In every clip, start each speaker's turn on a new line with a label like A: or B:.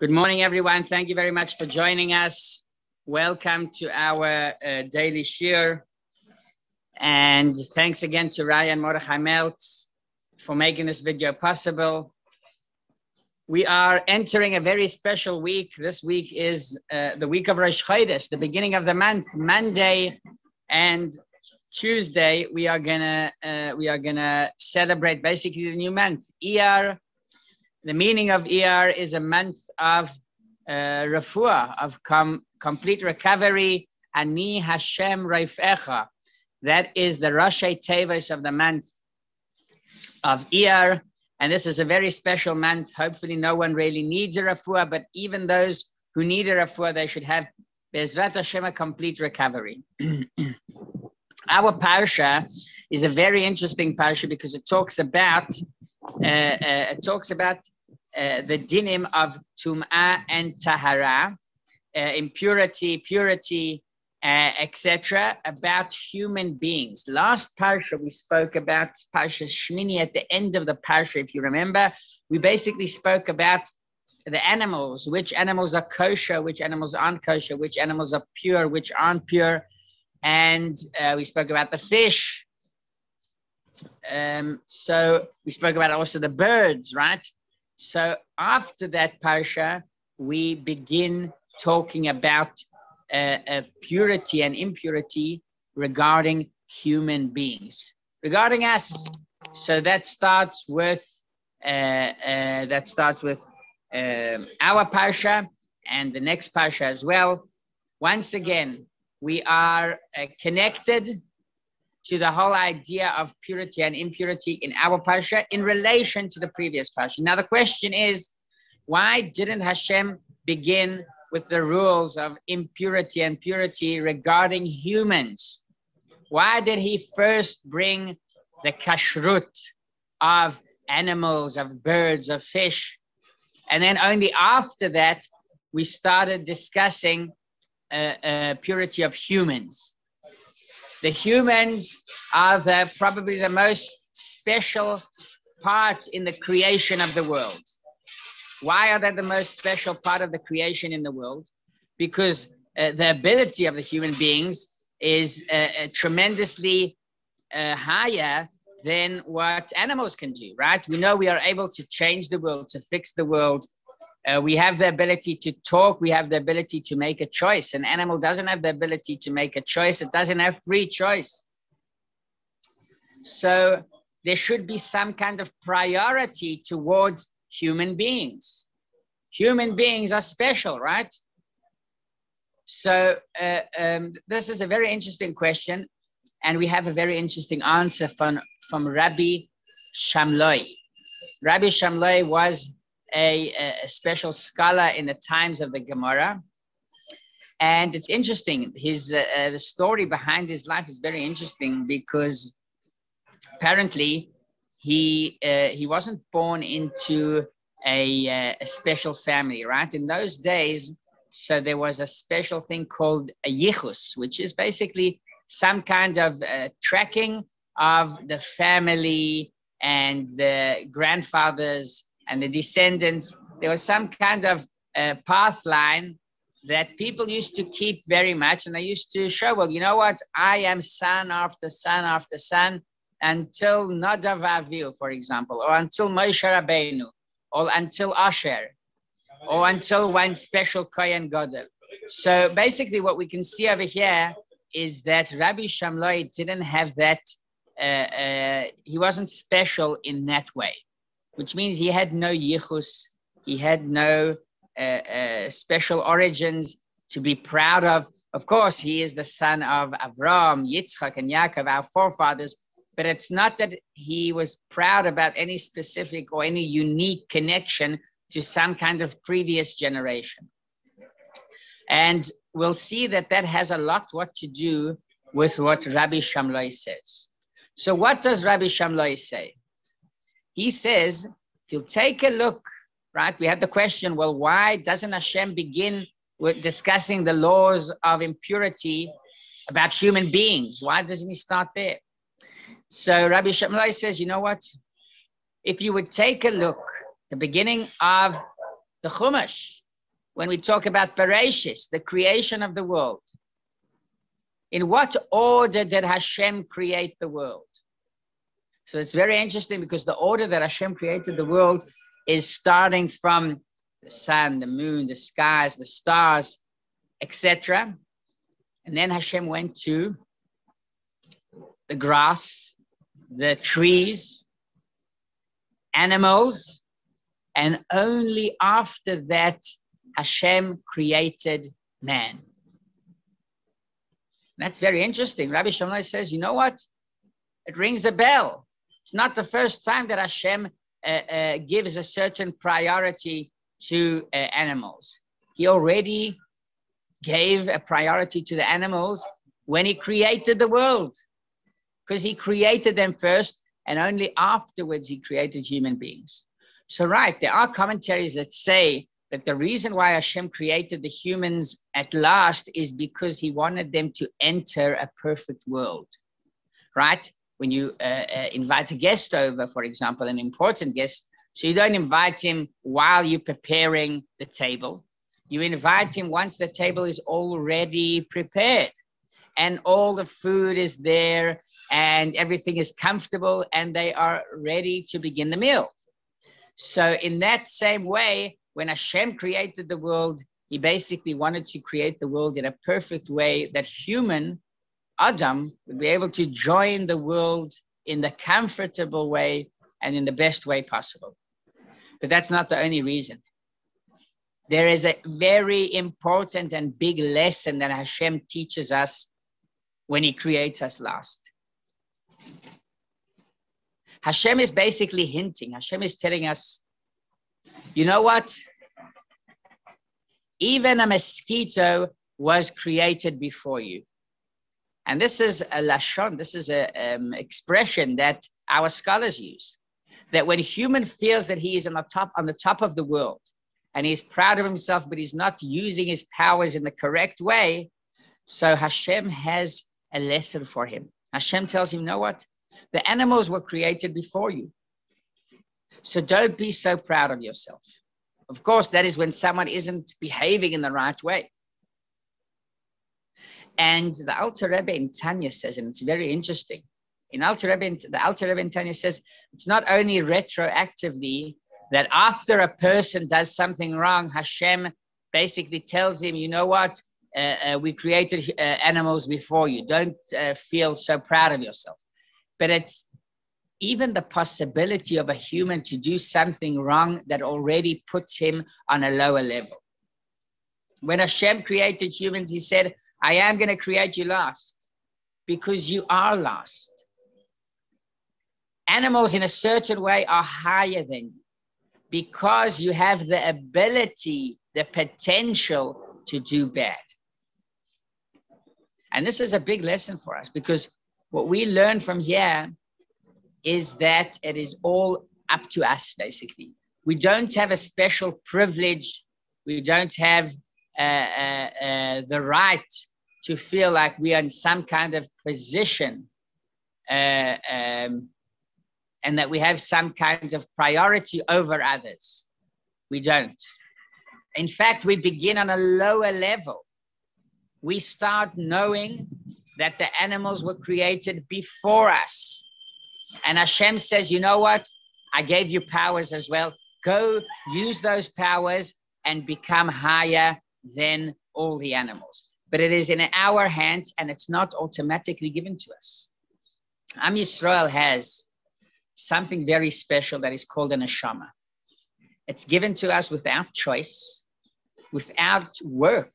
A: Good morning, everyone. Thank you very much for joining us. Welcome to our daily shir. And thanks again to Ryan Mordechai Meltz for making this video possible. We are entering a very special week. This week is the week of Rosh Chodesh, the beginning of the month. Monday and Tuesday, we are gonna celebrate basically the new month. Iyar. The meaning of Iyar is a month of refuah, of complete recovery. Ani Hashem Reifecha. That is the Rashi Tevos of the month of Iyar. And this is a very special month. Hopefully no one really needs a refuah, but even those who need a refuah, they should have Be'ezrat Hashem a complete recovery. Our Parsha is a very interesting Parsha because it talks about the dinim of tum'ah and tahara, impurity, purity, etc., about human beings. Last parsha we spoke about Parsha Shmini. At the end of the parsha, if you remember, we basically spoke about the animals, which animals are kosher, which animals aren't kosher, which animals are pure, which aren't pure, and we spoke about the fish. So we spoke about also the birds, right? So after that parsha, we begin talking about purity and impurity regarding human beings, regarding us. So that starts with our parsha and the next parsha as well. Once again, we are connected to the whole idea of purity and impurity in our parsha in relation to the previous parsha. Now the question is, why didn't Hashem begin with the rules of impurity and purity regarding humans? Why did he first bring the kashrut of animals, of birds, of fish? And then only after that, we started discussing purity of humans. The humans are probably the most special part in the creation of the world. Why are they the most special part of the creation in the world? Because the ability of the human beings is tremendously higher than what animals can do, right? We know we are able to change the world, to fix the world. We have the ability to talk. We have the ability to make a choice. An animal doesn't have the ability to make a choice. It doesn't have free choice. So there should be some kind of priority towards human beings. Human beings are special, right? So this is a very interesting question. And we have a very interesting answer from Rabbi Shamloi. Rabbi Shamloi was a special scholar in the times of the Gemara. And it's interesting, the story behind his life is very interesting because apparently he wasn't born into a special family, right? In those days, so there was a special thing called a yichus, which is basically some kind of tracking of the family and the grandfathers and the descendants. There was some kind of path line that people used to keep very much, and they used to show, well, you know what, I am son after son after son until Nadav Avihu, for example, or until Moshe Rabbeinu, or until Asher, or until one special Kohen Gadol. So basically what we can see over here is that Rabbi Shamloi didn't have that, he wasn't special in that way, which means he had no yichus, he had no special origins to be proud of. Of course, he is the son of Avraham, Yitzchak, and Yaakov, our forefathers, but it's not that he was proud about any specific or any unique connection to some kind of previous generation. And we'll see that that has a lot what to do with what Rabbi Shamloi says. So what does Rabbi Shamloi say? He says, if you take a look, right, we had the question, well, why doesn't Hashem begin with discussing the laws of impurity about human beings? Why doesn't he start there? So Rabbi Shamloi says, you know what? If you would take a look, the beginning of the Chumash, when we talk about Bereshis, the creation of the world, in what order did Hashem create the world? So it's very interesting because the order that Hashem created the world is starting from the sun, the moon, the skies, the stars, etc. And then Hashem went to the grass, the trees, animals, and only after that Hashem created man. That's very interesting. Rabbi Shimon says, you know what? It rings a bell. It's not the first time that Hashem gives a certain priority to animals. He already gave a priority to the animals when he created the world, because he created them first and only afterwards he created human beings. So right, there are commentaries that say that the reason why Hashem created the humans at last is because he wanted them to enter a perfect world, right? When you invite a guest over, for example, an important guest, so you don't invite him while you're preparing the table. You invite him once the table is already prepared and all the food is there and everything is comfortable and they are ready to begin the meal. So in that same way, when Hashem created the world, he basically wanted to create the world in a perfect way that human Adam would be able to join the world in the comfortable way and in the best way possible. But that's not the only reason. There is a very important and big lesson that Hashem teaches us when he creates us last. Hashem is basically hinting. Hashem is telling us, you know what? Even a mosquito was created before you. And this is a lashon, this is an expression that our scholars use. That when a human feels that he is on the top of the world, and he's proud of himself, but he's not using his powers in the correct way, so Hashem has a lesson for him. Hashem tells him, you know what? The animals were created before you. So don't be so proud of yourself. Of course, that is when someone isn't behaving in the right way. And the Alter Rebbe in Tanya says, and it's very interesting, the Alter Rebbe in Tanya says, it's not only retroactively that after a person does something wrong, Hashem basically tells him, you know what, we created animals before you. Don't feel so proud of yourself. But it's even the possibility of a human to do something wrong that already puts him on a lower level. When Hashem created humans, he said, I am going to create you last because you are last. Animals in a certain way are higher than you because you have the ability, the potential to do bad. And this is a big lesson for us because what we learn from here is that it is all up to us, basically. We don't have a special privilege. We don't have the right to feel like we are in some kind of position and that we have some kind of priority over others. We don't. In fact, we begin on a lower level. We start knowing that the animals were created before us. And Hashem says, you know what? I gave you powers as well. Go use those powers and become higher than all the animals. But it is in our hands and it's not automatically given to us. Am Yisrael has something very special that is called a neshama. It's given to us without choice, without work.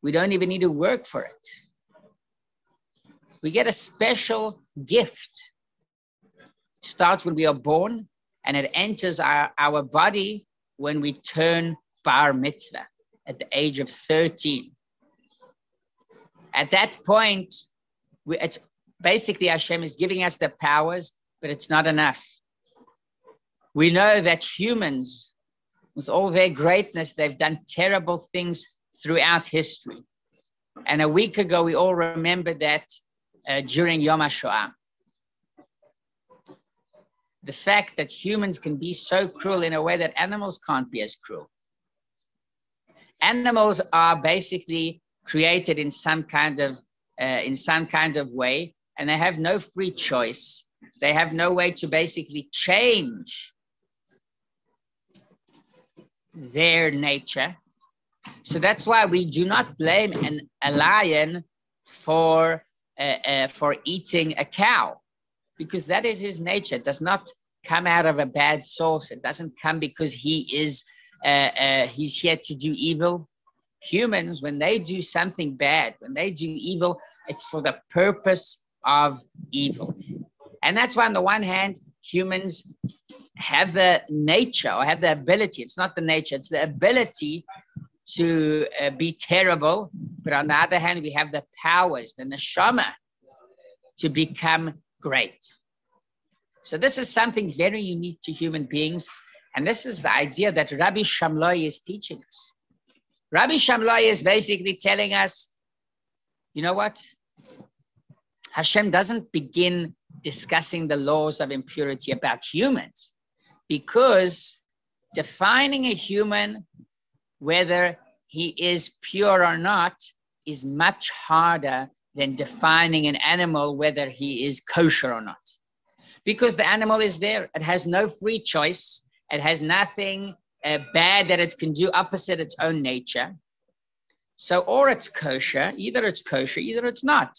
A: We don't even need to work for it. We get a special gift. It starts when we are born and it enters our body when we turn bar mitzvah at the age of 13. At that point, it's basically Hashem is giving us the powers, but it's not enough. We know that humans, with all their greatness, they've done terrible things throughout history. And a week ago, we all remember that during Yom HaShoah. The fact that humans can be so cruel in a way that animals can't be as cruel. Animals are basically created in some kind of way, and they have no free choice. They have no way to basically change their nature. So that's why we do not blame a lion for eating a cow, because that is his nature. It does not come out of a bad source. It doesn't come because he's here to do evil. Humans, when they do something bad, when they do evil, it's for the purpose of evil. And that's why on the one hand, humans have the nature or have the ability, it's not the nature, it's the ability to be terrible. But on the other hand, we have the powers, the neshama, to become great. So this is something very unique to human beings. And this is the idea that Rabbi Shamloi is teaching us. Rabbi Shamloi is basically telling us, you know what? Hashem doesn't begin discussing the laws of impurity about humans, because defining a human, whether he is pure or not, is much harder than defining an animal, whether he is kosher or not. Because the animal is there. It has no free choice. It has nothing bad that it can do opposite its own nature. So, or it's kosher, either it's not.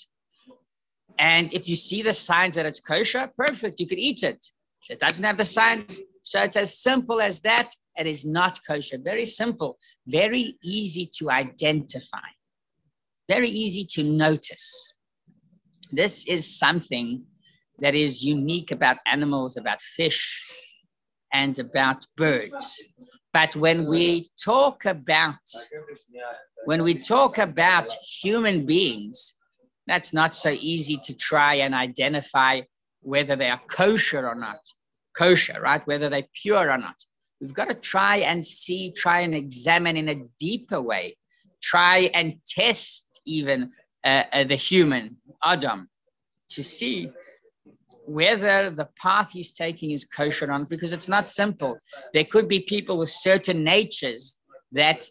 A: And if you see the signs that it's kosher, perfect, you could eat it. If it doesn't have the signs, so it's as simple as that. It is not kosher. Very simple, very easy to identify, very easy to notice. This is something that is unique about animals, about fish, and about birds. But when we talk about human beings, that's not so easy to try and identify whether they are kosher or not. Kosher, right? Whether they're pure or not. We've got to try and see, try and examine in a deeper way, try and test even the human, Adam, to see whether the path he's taking is kosher or not, because it's not simple. There could be people with certain natures that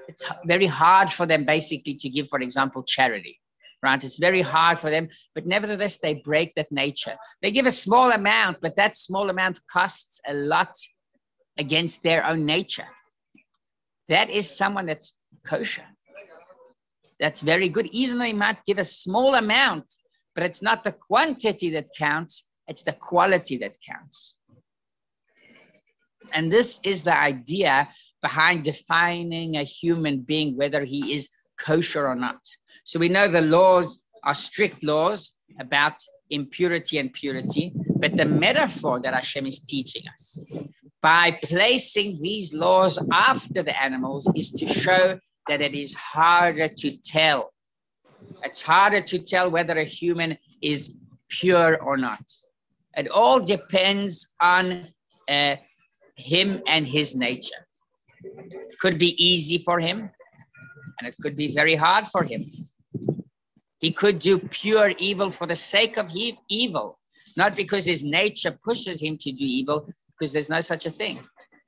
A: it's very hard for them basically to give, for example, charity, right? It's very hard for them, but nevertheless, they break that nature. They give a small amount, but that small amount costs a lot against their own nature. That is someone that's kosher. That's very good, even though he might give a small amount, but it's not the quantity that counts, it's the quality that counts. And this is the idea behind defining a human being, whether he is kosher or not. So we know the laws are strict laws about impurity and purity, but the metaphor that Hashem is teaching us by placing these laws after the animals is to show that it is harder to tell. It's harder to tell whether a human is pure or not. It all depends on him and his nature. It could be easy for him, and it could be very hard for him. He could do pure evil for the sake of evil, not because his nature pushes him to do evil, because there's no such a thing.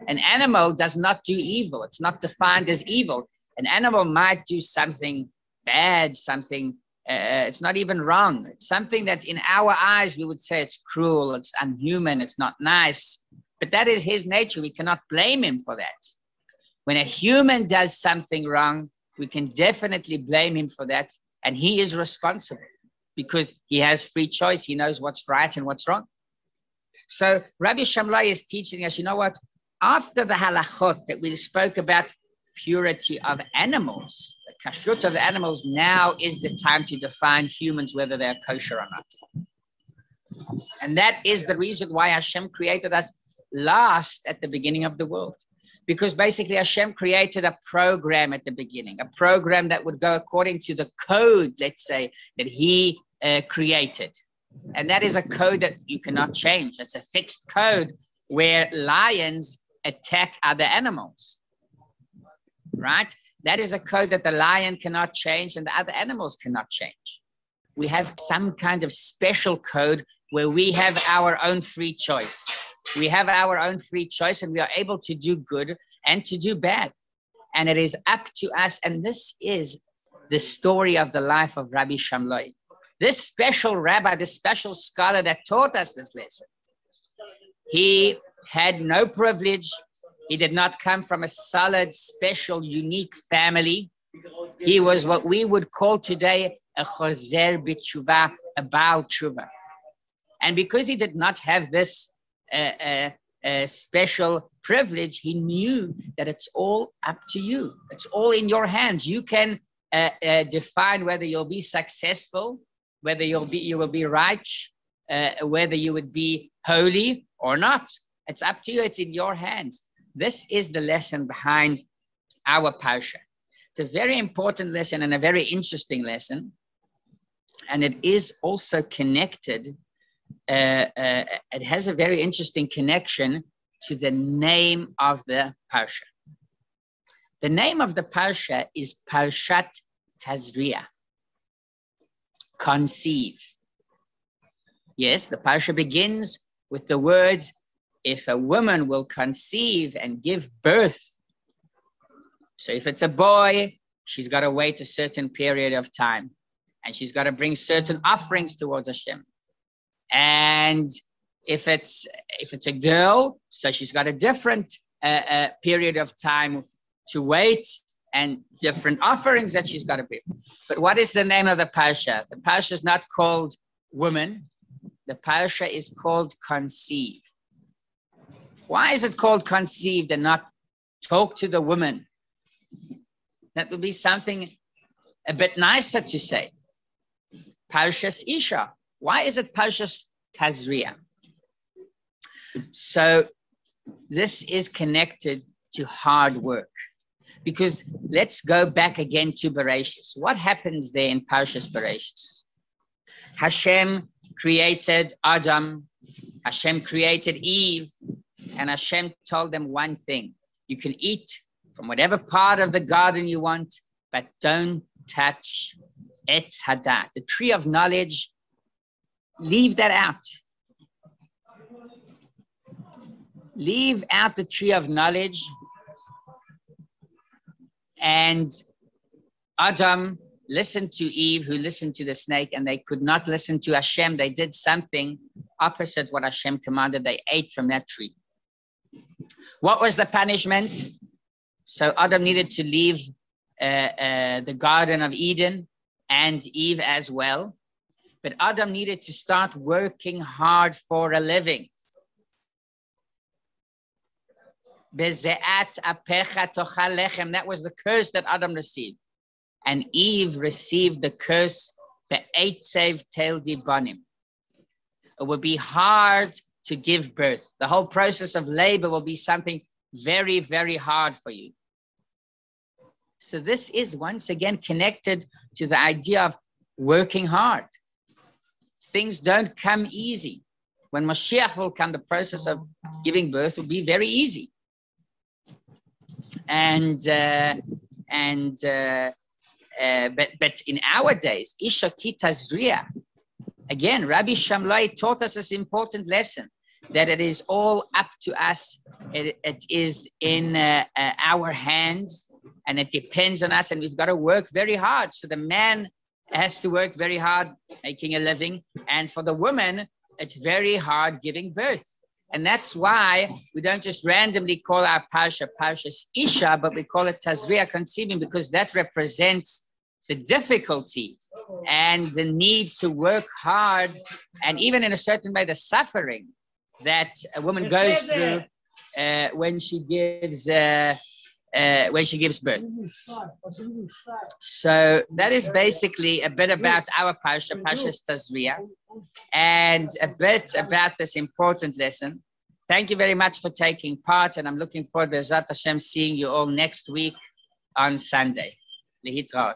A: An animal does not do evil. It's not defined as evil. An animal might do something bad, something, it's not even wrong. It's something that in our eyes, we would say it's cruel, it's unhuman, it's not nice. But that is his nature. We cannot blame him for that. When a human does something wrong, we can definitely blame him for that. And he is responsible because he has free choice. He knows what's right and what's wrong. So Rabbi Shamloi is teaching us, you know what? After the halachot that we spoke about purity of animals, the kashrut of animals, now is the time to define humans, whether they're kosher or not. And that is the reason why Hashem created us last at the beginning of the world. Because basically Hashem created a program at the beginning, a program that would go according to the code, let's say, that he created. And that is a code that you cannot change. It's a fixed code where lions attack other animals, right? That is a code that the lion cannot change and the other animals cannot change. We have some kind of special code where we have our own free choice. We have our own free choice and we are able to do good and to do bad. and it is up to us. And this is the story of the life of Rabbi Shamloi. This special rabbi, this special scholar that taught us this lesson. He had no privilege. He did not come from a solid, special, unique family. He was what we would call today a chozer b'tshuva, a baal tshuva. And because he did not have this special privilege, he knew that it's all up to you. It's all in your hands. You can define whether you'll be successful, whether you will be righteous, whether you would be holy or not. It's up to you. It's in your hands. This is the lesson behind our Parsha. It's a very important lesson and a very interesting lesson. And it is also connected. It has a very interesting connection to the name of the Parsha. The name of the Parsha is Parshat Tazria, conceive. Yes, the Parsha begins with the words, if a woman will conceive and give birth. So if it's a boy, she's got to wait a certain period of time, and she's got to bring certain offerings towards Hashem. And if it's a girl, so she's got a different period of time to wait and different offerings that she's got to bring. But what is the name of the Parsha? The Parsha is not called woman. The Parsha is called conceive. Why is it called conceived and not talk to the woman? That would be something a bit nicer to say. Parshas Isha. Why is it Parshas Tazria? So this is connected to hard work. Because let's go back again to Bereshis. What happens there in Parshas Bereshis? Hashem created Adam. Hashem created Eve. And Hashem told them one thing. You can eat from whatever part of the garden you want, but don't touch Etz Hadat, the tree of knowledge. Leave that out. Leave out the tree of knowledge. And Adam listened to Eve, who listened to the snake, and they could not listen to Hashem. They did something opposite what Hashem commanded. They ate from that tree. What was the punishment? So Adam needed to leave the Garden of Eden, and Eve as well. But Adam needed to start working hard for a living. Bezeat apecha tochal lechem. That was the curse that Adam received. And Eve received the curse, be'etzev tel dibanim. It would be hard to give birth. The whole process of labor will be something very, very hard for you. So this is once again connected to the idea of working hard. Things don't come easy. When Mashiach will come, the process of giving birth will be very easy. But in our days, Isha ki tazria. Again, Rabbi Shamloi taught us this important lesson, that it is all up to us. It is in our hands, and it depends on us, and we've got to work very hard. So the man has to work very hard making a living, and for the woman, it's very hard giving birth. And that's why we don't just randomly call our Parsha Parshas Isha, but we call it Tazria, conceiving, because that represents the difficulty and the need to work hard, and even in a certain way, the suffering that a woman goes through when she gives birth. So that is basically a bit about our Parsha, Parshas Tazria, and a bit about this important lesson. Thank you very much for taking part, and I'm looking forward, B'ezrat Hashem, seeing you all next week on Sunday. Lehitraot.